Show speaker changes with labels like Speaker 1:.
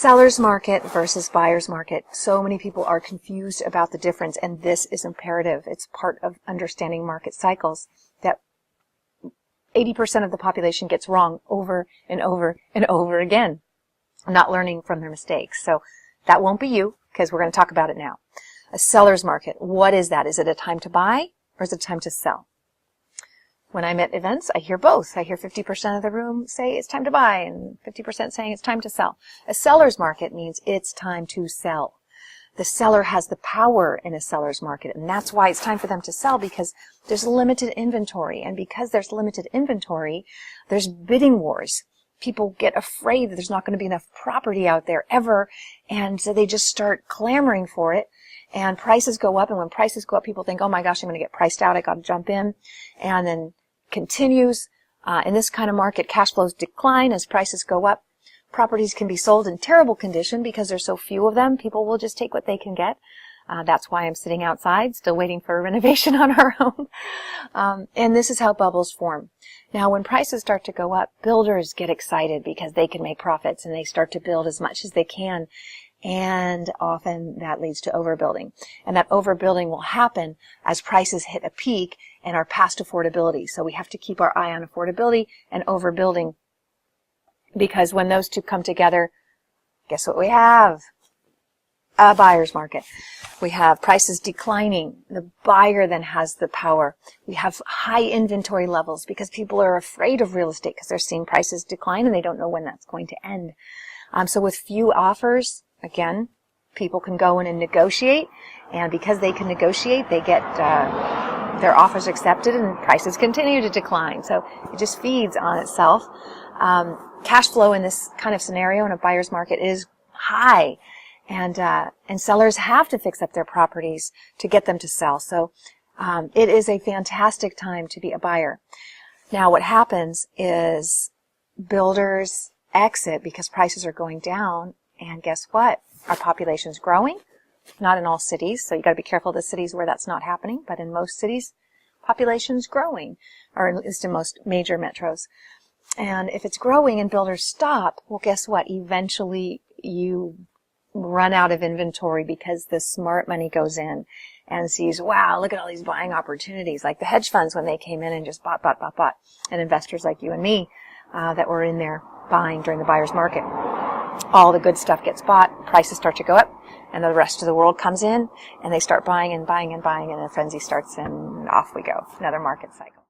Speaker 1: Seller's market versus buyer's market. So many people are confused about the difference, and this is imperative. It's part of understanding market cycles that 80% of the population gets wrong over and over and over again, not learning from their mistakes. So that won't be you, because we're going to talk about it now. A seller's market. What is that? Is it a time to buy or is it a time to sell? When I'm at events, I hear both. I hear 50% of the room say it's time to buy and 50% saying it's time to sell. A seller's market means it's time to sell. The seller has the power in a seller's market, and that's why it's time for them to sell, because there's limited inventory. And because there's limited inventory, there's bidding wars. People get afraid that there's not going to be enough property out there ever, and so they just start clamoring for it. And prices go up, and when prices go up, people think, oh my gosh, I'm going to get priced out, I got to jump in. And then continues. In this kind of market, cash flows decline as prices go up. Properties can be sold in terrible condition because there's so few of them. People will just take what they can get. That's why I'm sitting outside, still waiting for a renovation on our home. And this is how bubbles form. Now, when prices start to go up, builders get excited because they can make profits, and they start to build as much as they can. And often that leads to overbuilding. And that overbuilding will happen as prices hit a peak and are past affordability. So we have to keep our eye on affordability and overbuilding, because when those two come together, guess what we have? A buyer's market. We have prices declining. The buyer then has the power. We have high inventory levels because people are afraid of real estate because they're seeing prices decline and they don't know when that's going to end. So with few offers, again, people can go in and negotiate, and because they can negotiate, they get their offers accepted, and prices continue to decline. So it just feeds on itself. Cash flow in this kind of scenario in a buyer's market is high, and sellers have to fix up their properties to get them to sell. So it is a fantastic time to be a buyer. Now, what happens is builders exit because prices are going down. And guess what? Our population's growing. Not in all cities, so you got to be careful of the cities where that's not happening. But in most cities, population's growing, or at least in most major metros. And if it's growing and builders stop, well, guess what? Eventually, you run out of inventory because the smart money goes in and sees, wow, look at all these buying opportunities, like the hedge funds when they came in and just bought. And investors like you and me that were in there buying during the buyer's market. All the good stuff gets bought, prices start to go up, and the rest of the world comes in, and they start buying and buying and buying, and a frenzy starts, and off we go. Another market cycle.